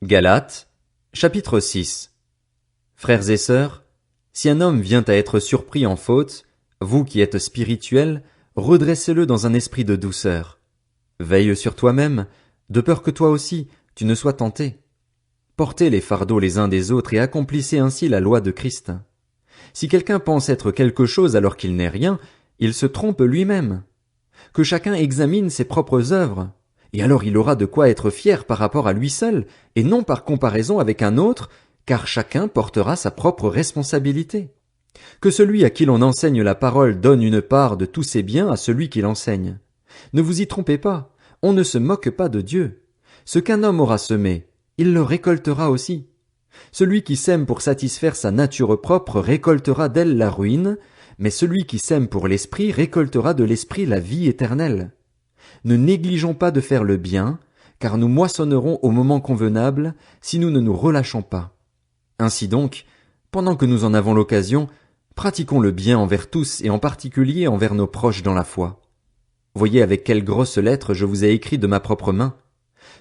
Galates, chapitre 6. Frères et sœurs, si un homme vient à être surpris en faute, vous qui êtes spirituels, redressez-le dans un esprit de douceur. Veille sur toi-même, de peur que toi aussi, tu ne sois tenté. Portez les fardeaux les uns des autres et accomplissez ainsi la loi de Christ. Si quelqu'un pense être quelque chose alors qu'il n'est rien, il se trompe lui-même. Que chacun examine ses propres œuvres, et alors il aura de quoi être fier par rapport à lui seul, et non par comparaison avec un autre, car chacun portera sa propre responsabilité. Que celui à qui l'on enseigne la parole donne une part de tous ses biens à celui qui l'enseigne. Ne vous y trompez pas, on ne se moque pas de Dieu. Ce qu'un homme aura semé, il le récoltera aussi. Celui qui sème pour satisfaire sa nature propre récoltera d'elle la ruine, mais celui qui sème pour l'esprit récoltera de l'esprit la vie éternelle. Ne négligeons pas de faire le bien, car nous moissonnerons au moment convenable si nous ne nous relâchons pas. Ainsi donc, pendant que nous en avons l'occasion, pratiquons le bien envers tous et en particulier envers nos proches dans la foi. Voyez avec quelle grosse lettre je vous ai écrit de ma propre main.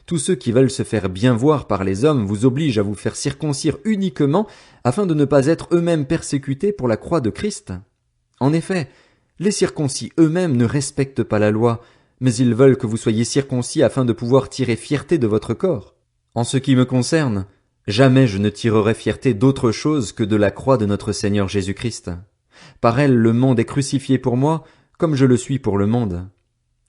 Tous ceux qui veulent se faire bien voir par les hommes vous obligent à vous faire circoncire uniquement afin de ne pas être eux-mêmes persécutés pour la croix de Christ. En effet, les circoncis eux-mêmes ne respectent pas la loi, mais ils veulent que vous soyez circoncis afin de pouvoir tirer fierté de votre corps. En ce qui me concerne, jamais je ne tirerai fierté d'autre chose que de la croix de notre Seigneur Jésus-Christ. Par elle le monde est crucifié pour moi, comme je le suis pour le monde.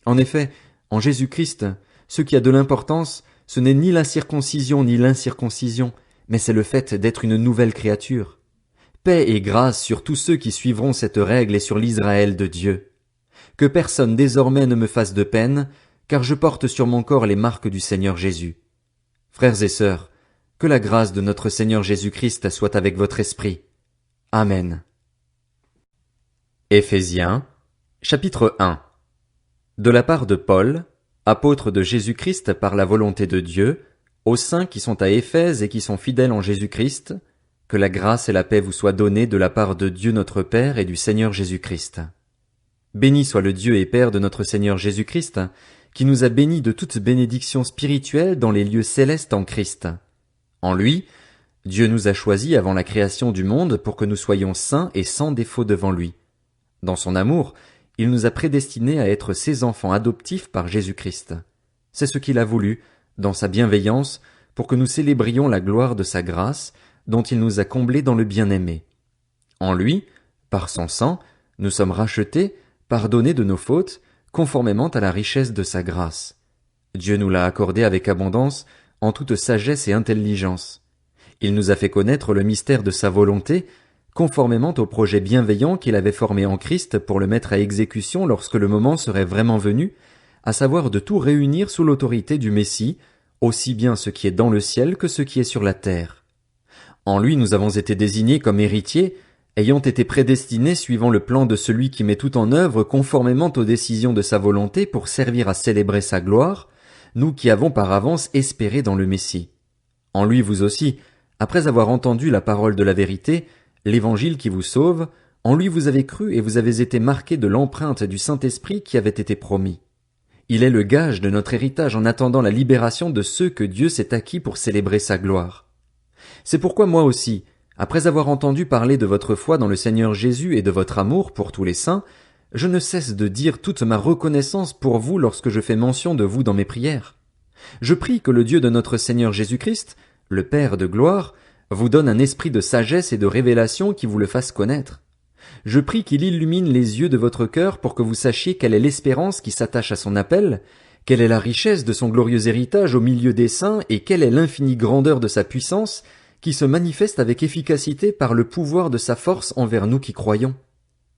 En effet, en Jésus-Christ, ce qui a de l'importance, ce n'est ni la circoncision ni l'incirconcision, mais c'est le fait d'être une nouvelle créature. Paix et grâce sur tous ceux qui suivront cette règle et sur l'Israël de Dieu. Que personne désormais ne me fasse de peine, car je porte sur mon corps les marques du Seigneur Jésus. Frères et sœurs, que la grâce de notre Seigneur Jésus-Christ soit avec votre esprit. Amen. Éphésiens, chapitre 1. De la part de Paul, apôtre de Jésus-Christ par la volonté de Dieu, aux saints qui sont à Éphèse et qui sont fidèles en Jésus-Christ, que la grâce et la paix vous soient données de la part de Dieu notre Père et du Seigneur Jésus-Christ. Béni soit le Dieu et Père de notre Seigneur Jésus-Christ, qui nous a bénis de toute bénédiction spirituelle dans les lieux célestes en Christ. En lui, Dieu nous a choisis avant la création du monde pour que nous soyons saints et sans défaut devant lui. Dans son amour, il nous a prédestinés à être ses enfants adoptifs par Jésus-Christ. C'est ce qu'il a voulu, dans sa bienveillance, pour que nous célébrions la gloire de sa grâce, dont il nous a comblés dans le bien-aimé. En lui, par son sang, nous sommes rachetés, pardonnés de nos fautes, conformément à la richesse de sa grâce. Dieu nous l'a accordé avec abondance, en toute sagesse et intelligence. Il nous a fait connaître le mystère de sa volonté, conformément au projet bienveillant qu'il avait formé en Christ pour le mettre à exécution lorsque le moment serait vraiment venu, à savoir de tout réunir sous l'autorité du Messie, aussi bien ce qui est dans le ciel que ce qui est sur la terre. En lui nous avons été désignés comme héritiers, ayant été prédestinés suivant le plan de celui qui met tout en œuvre conformément aux décisions de sa volonté pour servir à célébrer sa gloire, nous qui avons par avance espéré dans le Messie. En lui vous aussi, après avoir entendu la parole de la vérité, l'Évangile qui vous sauve, en lui vous avez cru et vous avez été marqués de l'empreinte du Saint-Esprit qui avait été promis. Il est le gage de notre héritage en attendant la libération de ceux que Dieu s'est acquis pour célébrer sa gloire. C'est pourquoi moi aussi, après avoir entendu parler de votre foi dans le Seigneur Jésus et de votre amour pour tous les saints, je ne cesse de dire toute ma reconnaissance pour vous lorsque je fais mention de vous dans mes prières. Je prie que le Dieu de notre Seigneur Jésus-Christ, le Père de gloire, vous donne un esprit de sagesse et de révélation qui vous le fasse connaître. Je prie qu'il illumine les yeux de votre cœur pour que vous sachiez quelle est l'espérance qui s'attache à son appel, quelle est la richesse de son glorieux héritage au milieu des saints et quelle est l'infinie grandeur de sa puissance qui se manifeste avec efficacité par le pouvoir de sa force envers nous qui croyons.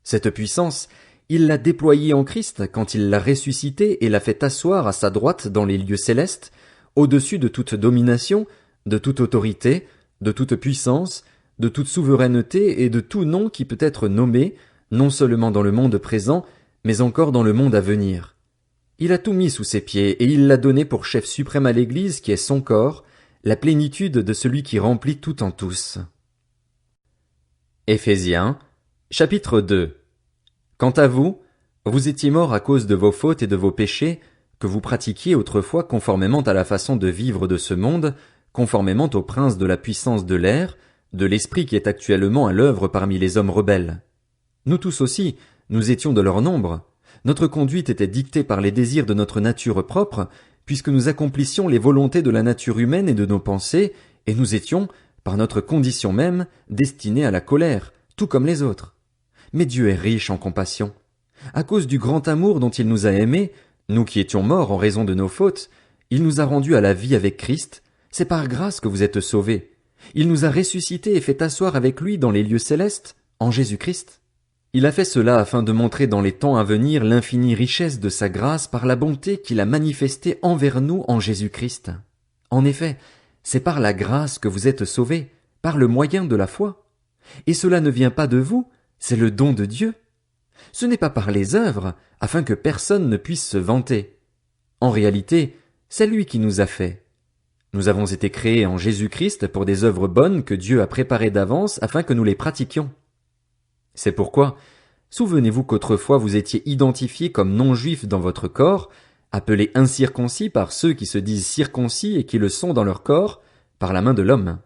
Cette puissance, il l'a déployée en Christ quand il l'a ressuscité et l'a fait asseoir à sa droite dans les lieux célestes, au-dessus de toute domination, de toute autorité, de toute puissance, de toute souveraineté et de tout nom qui peut être nommé, non seulement dans le monde présent, mais encore dans le monde à venir. Il a tout mis sous ses pieds et il l'a donné pour chef suprême à l'Église qui est son corps, la plénitude de celui qui remplit tout en tous. Éphésiens, chapitre 2. Quant à vous, vous étiez morts à cause de vos fautes et de vos péchés, que vous pratiquiez autrefois conformément à la façon de vivre de ce monde, conformément au prince de la puissance de l'air, de l'esprit qui est actuellement à l'œuvre parmi les hommes rebelles. Nous tous aussi, nous étions de leur nombre. Notre conduite était dictée par les désirs de notre nature propre, puisque nous accomplissions les volontés de la nature humaine et de nos pensées, et nous étions, par notre condition même, destinés à la colère, tout comme les autres. Mais Dieu est riche en compassion. À cause du grand amour dont il nous a aimés, nous qui étions morts en raison de nos fautes, il nous a rendus à la vie avec Christ. C'est par grâce que vous êtes sauvés. Il nous a ressuscités et fait asseoir avec lui dans les lieux célestes, en Jésus-Christ. Il a fait cela afin de montrer dans les temps à venir l'infinie richesse de sa grâce par la bonté qu'il a manifestée envers nous en Jésus-Christ. En effet, c'est par la grâce que vous êtes sauvés, par le moyen de la foi. Et cela ne vient pas de vous, c'est le don de Dieu. Ce n'est pas par les œuvres, afin que personne ne puisse se vanter. En réalité, c'est lui qui nous a fait. Nous avons été créés en Jésus-Christ pour des œuvres bonnes que Dieu a préparées d'avance afin que nous les pratiquions. C'est pourquoi, souvenez-vous qu'autrefois vous étiez identifiés comme non-juifs dans votre corps, appelés incirconcis par ceux qui se disent circoncis et qui le sont dans leur corps, par la main de l'homme.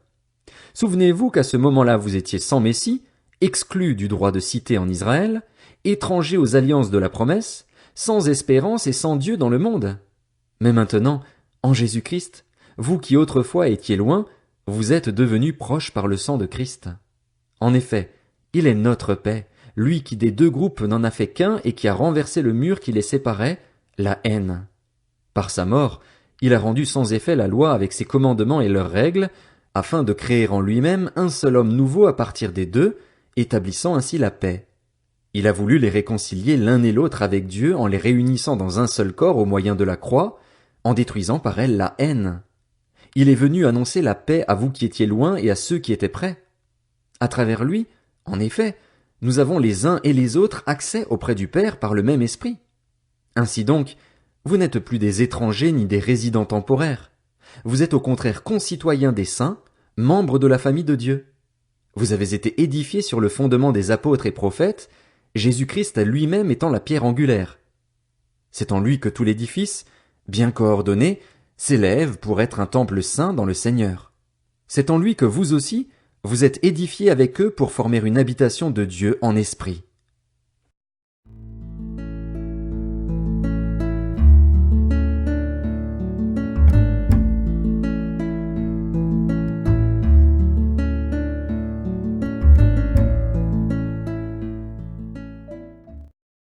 Souvenez-vous qu'à ce moment-là vous étiez sans Messie, exclus du droit de cité en Israël, étrangers aux alliances de la promesse, sans espérance et sans Dieu dans le monde. Mais maintenant, en Jésus-Christ, vous qui autrefois étiez loin, vous êtes devenus proches par le sang de Christ. En effet, il est notre paix, lui qui des deux groupes n'en a fait qu'un et qui a renversé le mur qui les séparait, la haine. Par sa mort, il a rendu sans effet la loi avec ses commandements et leurs règles, afin de créer en lui-même un seul homme nouveau à partir des deux, établissant ainsi la paix. Il a voulu les réconcilier l'un et l'autre avec Dieu en les réunissant dans un seul corps au moyen de la croix, en détruisant par elle la haine. Il est venu annoncer la paix à vous qui étiez loin et à ceux qui étaient près. À travers lui, en effet, nous avons les uns et les autres accès auprès du Père par le même esprit. Ainsi donc, vous n'êtes plus des étrangers ni des résidents temporaires. Vous êtes au contraire concitoyens des saints, membres de la famille de Dieu. Vous avez été édifiés sur le fondement des apôtres et prophètes, Jésus-Christ lui-même étant la pierre angulaire. C'est en lui que tout l'édifice, bien coordonné, s'élève pour être un temple saint dans le Seigneur. C'est en lui que vous aussi, vous êtes édifiés avec eux pour former une habitation de Dieu en esprit.